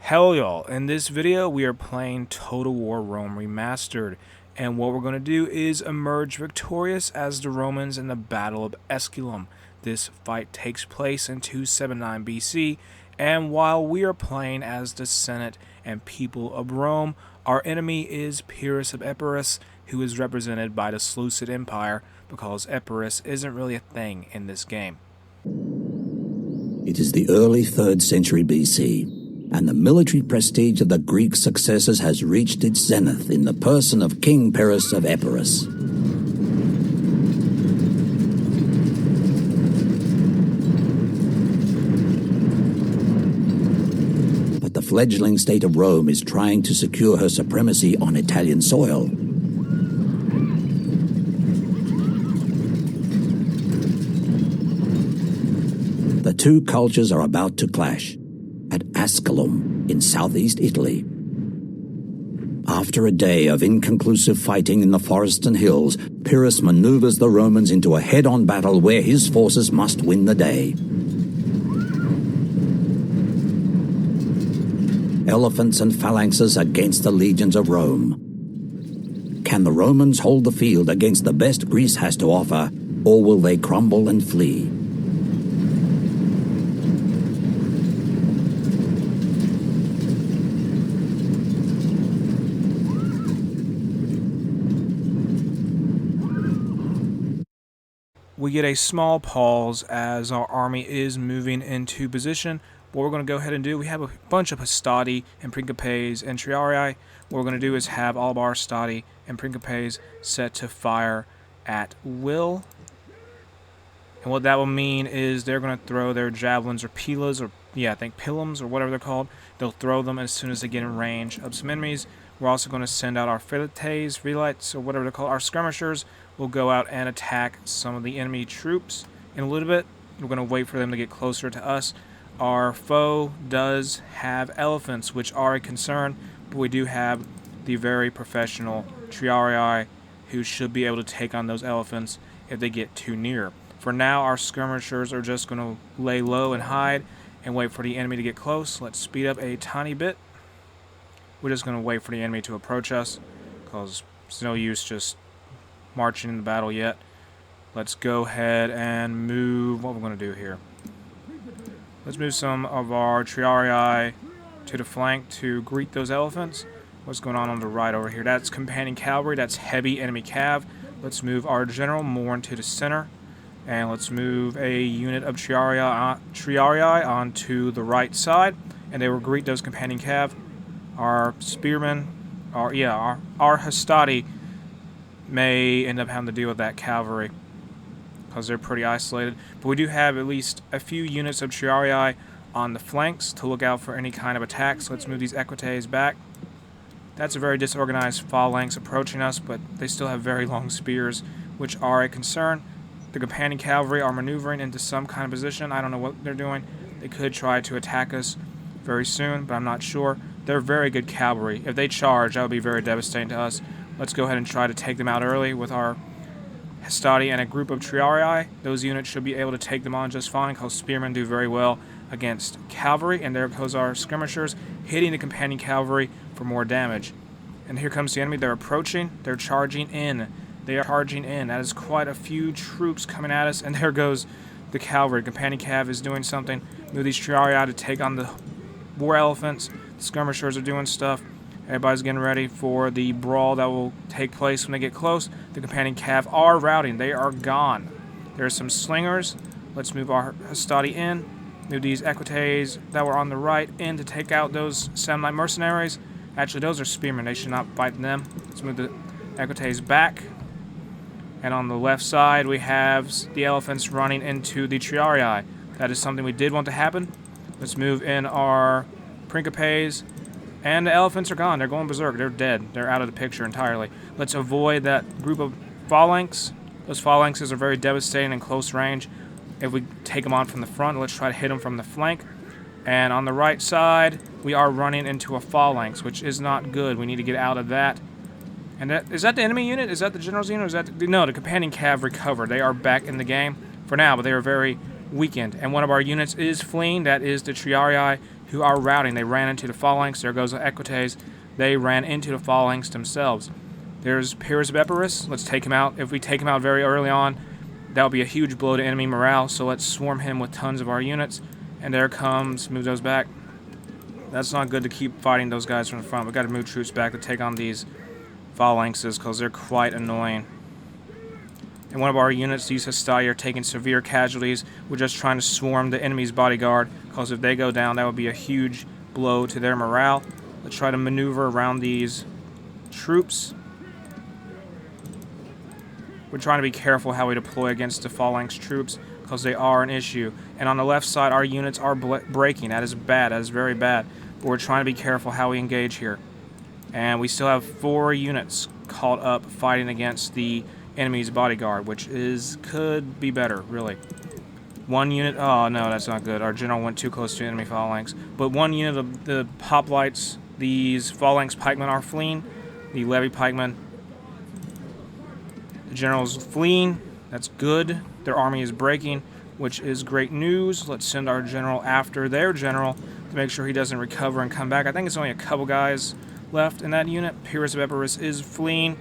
Hell y'all, in this video we are playing Total War Rome Remastered, and what we're going to do is emerge victorious as the Romans in the Battle of Asculum. This fight takes place in 279 BC, and while we are playing as the Senate and people of Rome, our enemy is Pyrrhus of Epirus, who is represented by the Seleucid Empire, because Epirus isn't really a thing in this game. It is the early 3rd century BC, and the military prestige of the Greek successors has reached its zenith in the person of King Pyrrhus of Epirus. But the fledgling state of Rome is trying to secure her supremacy on Italian soil. The two cultures are about to clash at Asculum in southeast Italy. After a day of inconclusive fighting in the forests and hills, Pyrrhus maneuvers the Romans into a head-on battle where his forces must win the day. Elephants and phalanxes against the legions of Rome. Can the Romans hold the field against the best Greece has to offer, or will they crumble and flee? We get a small pause as our army is moving into position. What we're going to go ahead and do, we have a bunch of Hastati and Principes and Triarii. What we're going to do is have all of our Hastati and Principes set to fire at will. And what that will mean is they're going to throw their javelins or pilas, or I think pilums or whatever they're called. They'll throw them as soon as they get in range of some enemies. We're also going to send out our Felites, or whatever they're called. Our skirmishers will go out and attack some of the enemy troops in a little bit. We're going to wait for them to get closer to us. Our foe does have elephants, which are a concern, but we do have the very professional Triarii who should be able to take on those elephants if they get too near. For now, our skirmishers are just going to lay low and hide and wait for the enemy to get close. Let's speed up a tiny bit. We're just going to wait for the enemy to approach us, because there's no use just marching in the battle yet. Let's go ahead and move. What we're going to do here, let's move some of our Triarii to the flank to greet those elephants. What's going on the right over here? That's companion cavalry. That's heavy enemy cav. Let's move our general more into the center, and let's move a unit of Triarii onto the right side, and they will greet those companion cav. Our spearmen, our Hastati may end up having to deal with that cavalry because they're pretty isolated. But we do have at least a few units of Triarii on the flanks to look out for any kind of attacks. Let's move these Equites back. That's a very disorganized phalanx approaching us, but they still have very long spears, which are a concern. The companion cavalry are maneuvering into some kind of position. I don't know what they're doing. They could try to attack us very soon, but I'm not sure. They're very good cavalry. If they charge, that would be very devastating to us. Let's go ahead and try to take them out early with our Hastati and a group of Triarii. Those units should be able to take them on just fine, because spearmen do very well against cavalry. And there goes our skirmishers, hitting the companion cavalry for more damage. And here comes the enemy. They're approaching. They're charging in. They are charging in. That is quite a few troops coming at us. And there goes the cavalry. Companion cav is doing something. Move these Triarii to take on the war elephants. The skirmishers are doing stuff. Everybody's getting ready for the brawl that will take place when they get close. The companion cav are routing. They are gone. There are some slingers. Let's move our Hastati in. Move these Equites that were on the right in to take out those Samnite mercenaries. Actually, those are spearmen. They should not fight them. Let's move the Equites back. And on the left side, we have the elephants running into the Triarii. That is something we did want to happen. Let's move in our Principes. And the elephants are gone. They're going berserk. They're dead. They're out of the picture entirely. Let's avoid that group of phalanx. Those phalanxes are very devastating in close range. If we take them on from the front, let's try to hit them from the flank. And on the right side, we are running into a phalanx, which is not good. We need to get out of that. And is that the enemy unit? Is that the general's unit? Or is that no, the companion cav recovered. They are back in the game for now, but they are very weakened. And one of our units is fleeing. That is the Triarii who are routing. They ran into the phalanx. There goes the Equites. They ran into the phalanx themselves. There's Pyrrhus of Epirus. Let's take him out. If we take him out very early on, that would be a huge blow to enemy morale, so let's swarm him with tons of our units. And there comes, move those back. That's not good to keep fighting those guys from the front. We've got to move troops back to take on these phalanxes because they're quite annoying. And one of our units, these Hastati, are taking severe casualties. We're just trying to swarm the enemy's bodyguard because if they go down, that would be a huge blow to their morale. Let's try to maneuver around these troops. We're trying to be careful how we deploy against the phalanx troops because they are an issue. And on the left side, our units are breaking. That is bad. That is very bad. But we're trying to be careful how we engage here. And we still have 4 units caught up fighting against the enemy's bodyguard, which could be better, really. 1 unit, oh no, that's not good. Our general went too close to enemy phalanx. But 1 unit of the hoplites, these phalanx pikemen are fleeing. The levy pikemen. The general's fleeing. That's good. Their army is breaking, which is great news. Let's send our general after their general to make sure he doesn't recover and come back. I think it's only a couple guys left in that unit. Pyrrhus of Epirus is fleeing.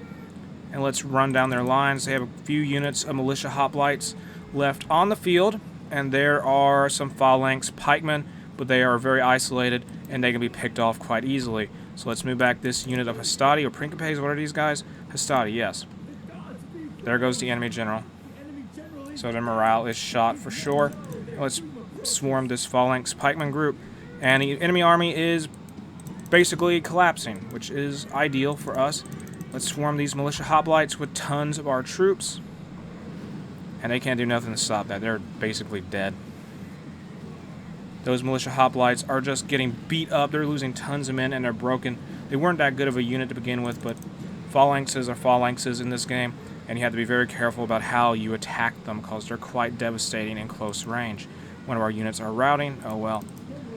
And let's run down their lines. They have a few units of militia hoplites left on the field. And there are some phalanx pikemen, but they are very isolated and they can be picked off quite easily. So let's move back this unit of Hastati or Principes. What are these guys? Hastati, yes. There goes the enemy general. So their morale is shot for sure. Let's swarm this phalanx pikeman group. And the enemy army is basically collapsing, which is ideal for us. Let's swarm these militia hoplites with tons of our troops. And they can't do nothing to stop that. They're basically dead. Those militia hoplites are just getting beat up. They're losing tons of men and they're broken. They weren't that good of a unit to begin with, but phalanxes are phalanxes in this game. And you have to be very careful about how you attack them because they're quite devastating in close range. One of our units are routing. Oh well.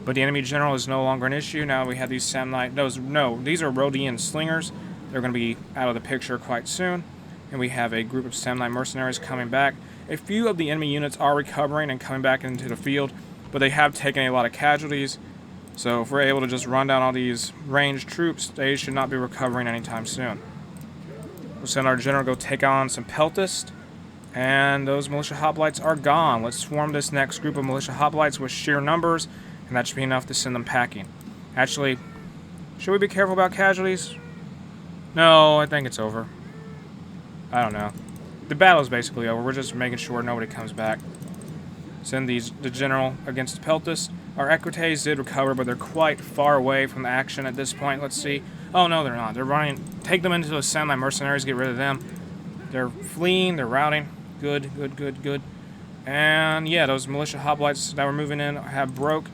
But the enemy general is no longer an issue. Now we have these Samnite. These are Rhodian slingers. They're going to be out of the picture quite soon. And we have a group of Samnite mercenaries coming back. A few of the enemy units are recovering and coming back into the field, but they have taken a lot of casualties. So if we're able to just run down all these ranged troops, they should not be recovering anytime soon. We'll send our general to go take on some peltists. And those militia hoplites are gone. Let's swarm this next group of militia hoplites with sheer numbers, and that should be enough to send them packing. Actually, should we be careful about casualties? No, I think it's over. I don't know. The battle's basically over. We're just making sure nobody comes back. Send the general against the peltists. Our Equites did recover, but they're quite far away from the action at this point. Let's see. Oh, no, they're not. They're running. Take them into those Samnite mercenaries. Get rid of them. They're fleeing. They're routing. Good, good, good, good. And, yeah, those militia hoplites that were moving in have broke.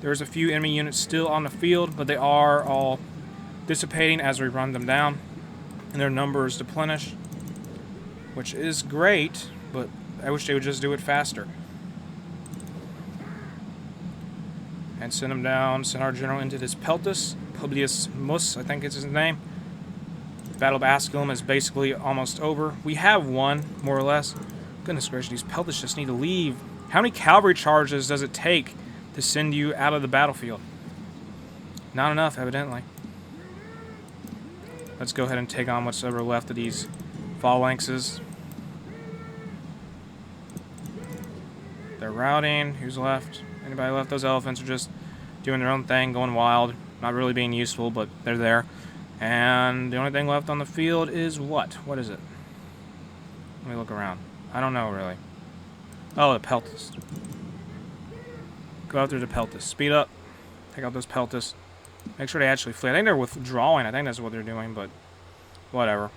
There's a few enemy units still on the field, but they are all dissipating as we run them down. And their numbers deplenish, which is great, but I wish they would just do it faster. And send them down, send our general into this Peltus. Publius Mus, I think is his name. The Battle of Asculum is basically almost over. We have won, more or less. Goodness gracious, these Peltus just need to leave. How many cavalry charges does it take to send you out of the battlefield? Not enough, evidently. Let's go ahead and take on what's ever left of these phalanxes. They're routing. Who's left? Anybody left? Those elephants are just doing their own thing, going wild. Not really being useful, but they're there. And the only thing left on the field is what? What is it? Let me look around. I don't know, really. Oh, the Peltus. Go after the Peltus. Speed up. Take out those Peltus. Make sure they actually flee. I think they're withdrawing. I think that's what they're doing, but whatever.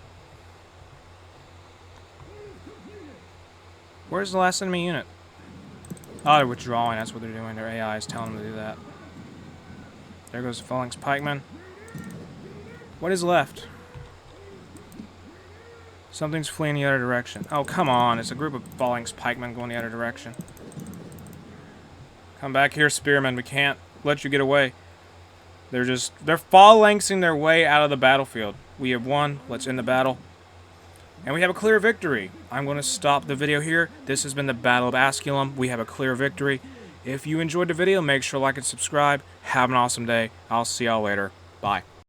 Where's the last enemy unit? Oh, they're withdrawing. That's what they're doing. Their AI is telling them to do that. There goes the phalanx pikeman. What is left? Something's fleeing the other direction. Oh, come on. It's a group of phalanx pikemen going the other direction. Come back here, spearmen. We can't let you get away. They're phalanxing their way out of the battlefield. We have won. Let's end the battle. And we have a clear victory. I'm going to stop the video here. This has been the Battle of Asculum. We have a clear victory. If you enjoyed the video, make sure to like and subscribe. Have an awesome day. I'll see y'all later. Bye.